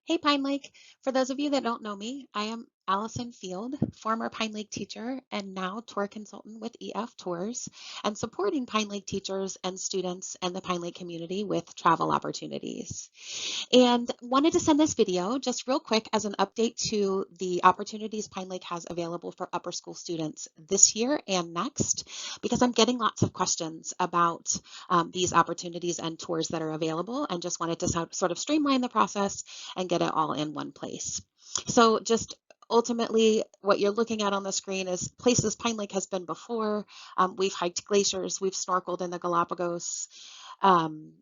Hey, Pine Lake. For those of you that don't know me, I am Allison Field, former Pine Lake teacher and now tour consultant with EF Tours, and supporting Pine Lake teachers and students and the Pine Lake community with travel opportunities. And wanted to send this video just real quick as an update to the opportunities Pine Lake has available for upper school students this year and next, because I'm getting lots of questions about these opportunities and tours that are available, and just wanted to sort of streamline the process and get it all in one place. So just ultimately what you're looking at on the screen is places Pine Lake has been before. We've hiked glaciers, we've snorkeled in the Galapagos. Um,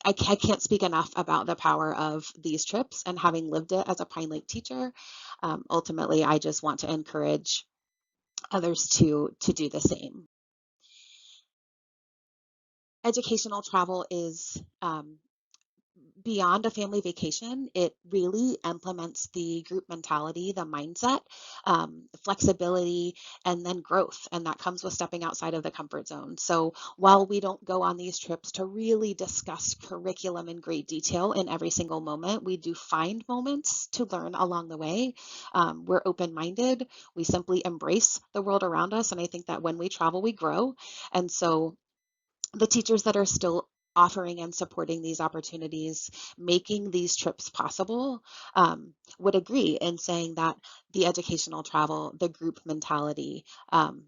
I can't speak enough about the power of these trips, and having lived it as a Pine Lake teacher, ultimately I just want to encourage others to do the same. Educational travel is beyond a family vacation. It really implements the group mentality, the mindset, flexibility, and then growth. And that comes with stepping outside of the comfort zone. So while we don't go on these trips to really discuss curriculum in great detail in every single moment, we do find moments to learn along the way. We're open-minded. We simply embrace the world around us. And I think that when we travel, we grow. And so the teachers that are still offering and supporting these opportunities, making these trips possible, would agree in saying that the educational travel, the group mentality,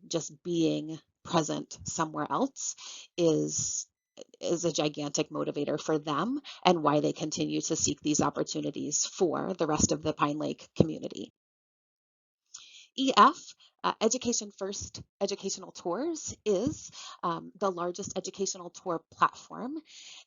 just being present somewhere else is a gigantic motivator for them, and why they continue to seek these opportunities for the rest of the Pine Lake community. EF, Education First Educational Tours, is the largest educational tour platform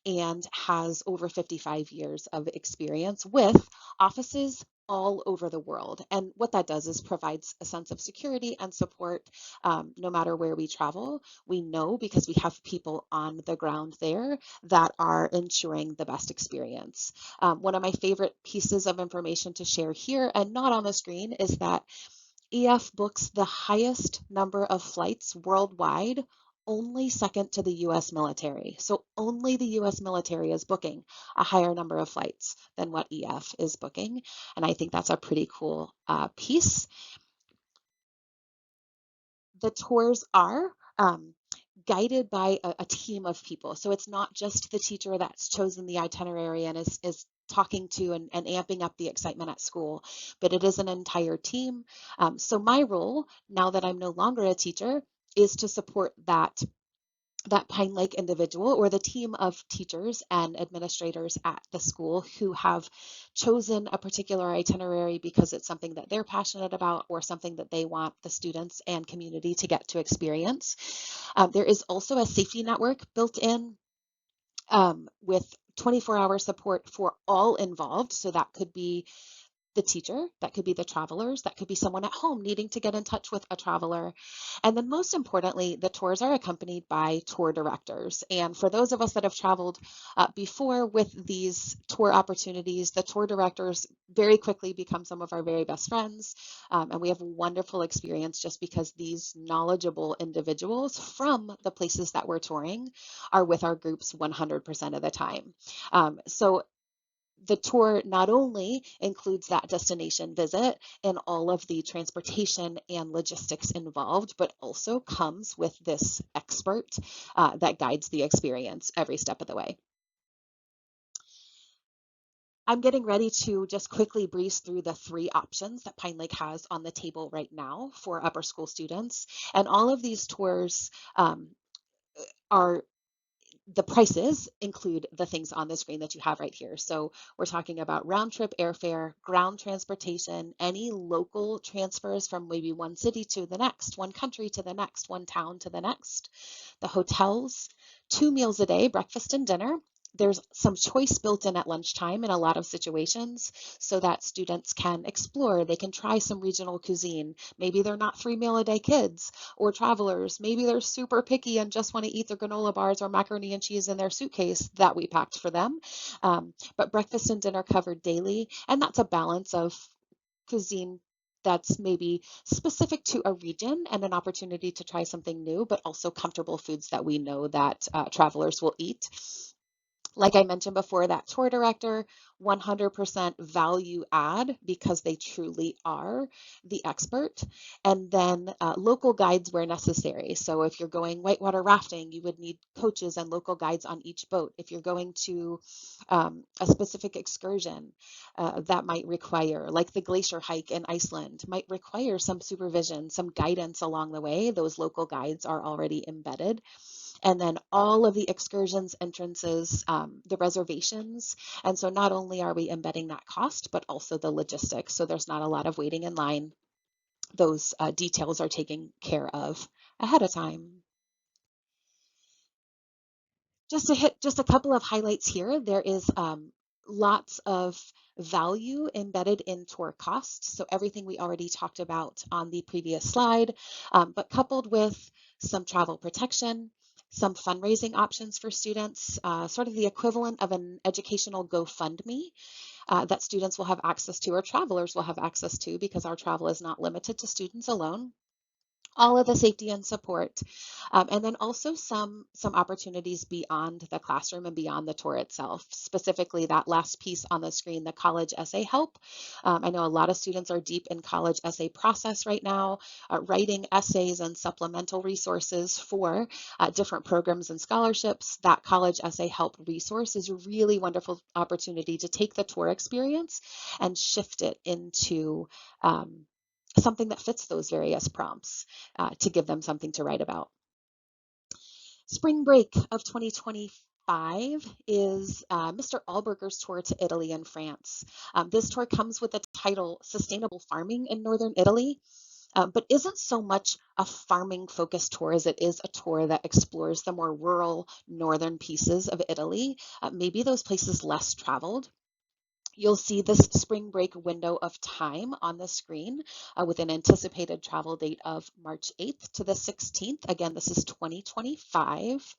and has over 55 years of experience with offices all over the world. And what that does is provides a sense of security and support no matter where we travel. We know, because we have people on the ground there, that are ensuring the best experience. One of my favorite pieces of information to share here, and not on the screen, is that EF books the highest number of flights worldwide, only second to the US military. So only the US military is booking a higher number of flights than what EF is booking. And I think that's a pretty cool piece. The tours are guided by a team of people. So it's not just the teacher that's chosen the itinerary and is talking to and amping up the excitement at school, but it is an entire team. So my role, now that I'm no longer a teacher, is to support that Pine Lake individual or the team of teachers and administrators at the school who have chosen a particular itinerary because it's something that they're passionate about or something that they want the students and community to get to experience. There is also a safety network built in with 24-hour support for all involved. So that could be the teacher, that could be the travelers, that could be someone at home needing to get in touch with a traveler. And then most importantly, the tours are accompanied by tour directors. And for those of us that have traveled before with these tour opportunities, the tour directors very quickly become some of our very best friends. And we have a wonderful experience just because these knowledgeable individuals from the places that we're touring are with our groups 100% of the time. So the tour not only includes that destination visit and all of the transportation and logistics involved, but also comes with this expert that guides the experience every step of the way. I'm getting ready to just quickly breeze through the three options that Pine Lake has on the table right now for upper school students. And all of these tours are the prices include the things on the screen that you have right here. So we're talking about round trip airfare, ground transportation, any local transfers from maybe one city to the next, one country to the next, one town to the next, the hotels, 2 meals a day, breakfast and dinner. There's some choice built in at lunchtime in a lot of situations so that students can explore. They can try some regional cuisine. Maybe they're not 3 meal a day kids or travelers. Maybe they're super picky and just want to eat their granola bars or macaroni and cheese in their suitcase that we packed for them. But breakfast and dinner covered daily, and that's a balance of cuisine that's maybe specific to a region and an opportunity to try something new, but also comfortable foods that we know that travelers will eat. Like I mentioned before, that tour director, 100% value add because they truly are the expert. And then local guides where necessary. So if you're going whitewater rafting, you would need coaches and local guides on each boat. If you're going to a specific excursion that might require, like the glacier hike in Iceland, might require some supervision, some guidance along the way, those local guides are already embedded. And then all of the excursions, entrances, the reservations. And so not only are we embedding that cost, but also the logistics. So there's not a lot of waiting in line. Those details are taken care of ahead of time. Just to hit just a couple of highlights here, there is lots of value embedded in tour costs. So everything we already talked about on the previous slide, but coupled with some travel protection, some fundraising options for students, sort of the equivalent of an educational GoFundMe that students will have access to or travelers will have access to because our travel is not limited to students alone. All of the safety and support, and then also some opportunities beyond the classroom and beyond the tour itself. Specifically, that last piece on the screen, the college essay help. I know a lot of students are deep in college essay process right now, writing essays and supplemental resources for different programs and scholarships. That college essay help resource is a really wonderful opportunity to take the tour experience and shift it into something that fits those various prompts to give them something to write about. Spring break of 2025 is Mr. Allberger's tour to Italy and France. This tour comes with the title Sustainable Farming in Northern Italy, but isn't so much a farming focused tour as it is a tour that explores the more rural northern pieces of Italy, maybe those places less traveled. You'll see this spring break window of time on the screen with an anticipated travel date of March 8th to the 16th. Again, this is 2025.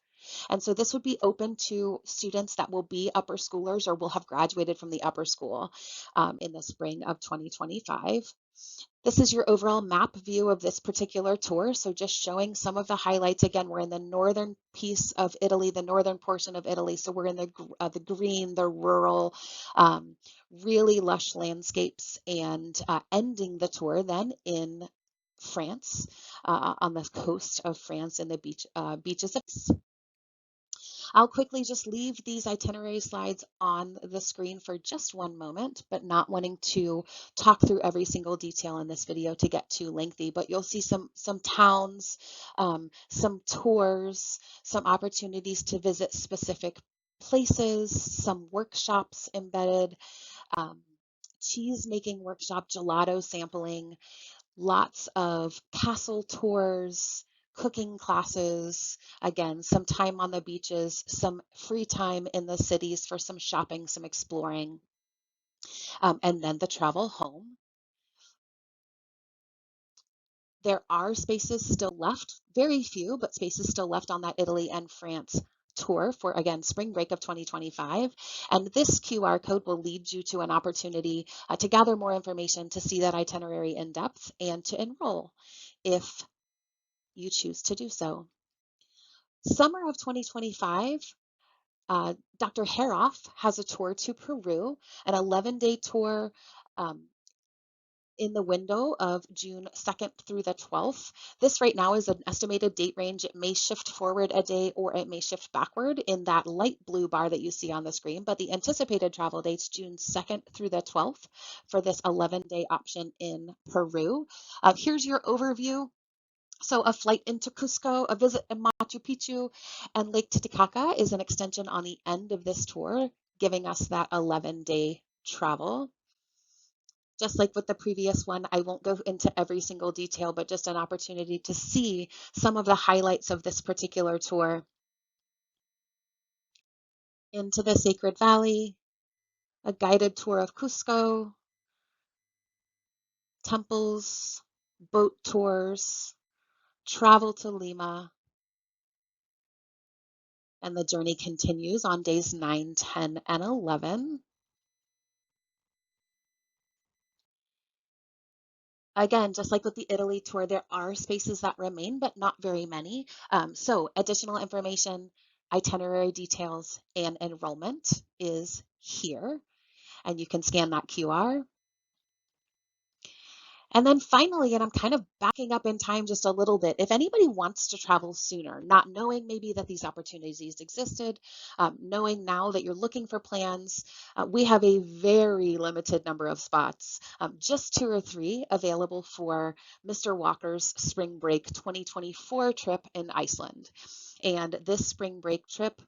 And so this would be open to students that will be upper schoolers or will have graduated from the upper school in the spring of 2025. This is your overall map view of this particular tour. So just showing some of the highlights. Again, we're in the northern piece of Italy, the northern portion of Italy. So we're in the green, the rural, really lush landscapes, and ending the tour then in France, on the coast of France in the beaches of I'll quickly just leave these itinerary slides on the screen for just one moment, but not wanting to talk through every single detail in this video to get too lengthy, but you'll see some towns, some tours, some opportunities to visit specific places, some workshops embedded, um, cheese making workshop, gelato sampling, lots of castle tours, cooking classes, again, some time on the beaches, some free time in the cities for some shopping, some exploring, and then the travel home. There are spaces still left, very few, but spaces still left on that Italy and France tour for, again, spring break of 2025. And this QR code will lead you to an opportunity to gather more information, to see that itinerary in depth, and to enroll if you choose to do so. Summer of 2025, Dr. Haroff has a tour to Peru, an 11-day tour in the window of June 2nd through the 12th. This right now is an estimated date range. It may shift forward a day or it may shift backward in that light blue bar that you see on the screen, but the anticipated travel dates June 2nd through the 12th for this 11-day option in Peru. Here's your overview. So a flight into Cusco, a visit in Machu Picchu, and Lake Titicaca is an extension on the end of this tour, giving us that 11-day travel. Just like with the previous one, I won't go into every single detail, but just an opportunity to see some of the highlights of this particular tour. Into the Sacred Valley, a guided tour of Cusco, temples, boat tours, travel to Lima, and the journey continues on days 9, 10, and 11. Again, just like with the Italy tour, there are spaces that remain, but not very many. So additional information, itinerary details and enrollment is here, and you can scan that QR. And then finally, and I'm kind of backing up in time just a little bit, if anybody wants to travel sooner, not knowing maybe that these opportunities existed, knowing now that you're looking for plans, we have a very limited number of spots, just 2 or 3 available for Mr. Walker's Spring Break 2024 trip in Iceland. And this spring break trip,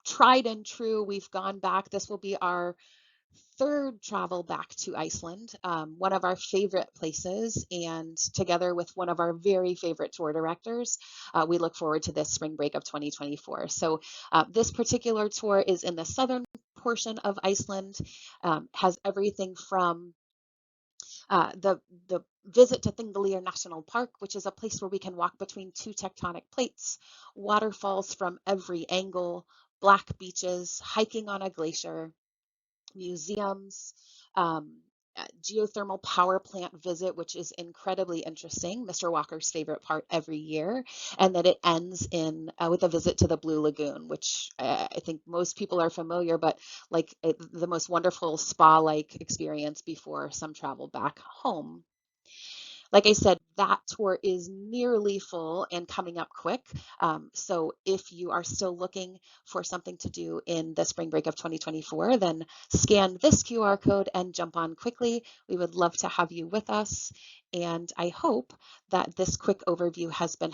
tried and true, we've gone back. This will be our 3rd travel back to Iceland, one of our favorite places, and together with one of our very favorite tour directors, we look forward to this spring break of 2024. So this particular tour is in the southern portion of Iceland, has everything from the visit to Thingvellir National Park, which is a place where we can walk between 2 tectonic plates, waterfalls from every angle, black beaches, hiking on a glacier, museums, geothermal power plant visit, which is incredibly interesting, Mr. Walker's favorite part every year, and then it ends in with a visit to the Blue Lagoon, which I think most people are familiar, but like the most wonderful spa-like experience before some travel back home. Like I said, that tour is nearly full and coming up quick. So if you are still looking for something to do in the spring break of 2024, then scan this QR code and jump on quickly. We would love to have you with us. And I hope that this quick overview has been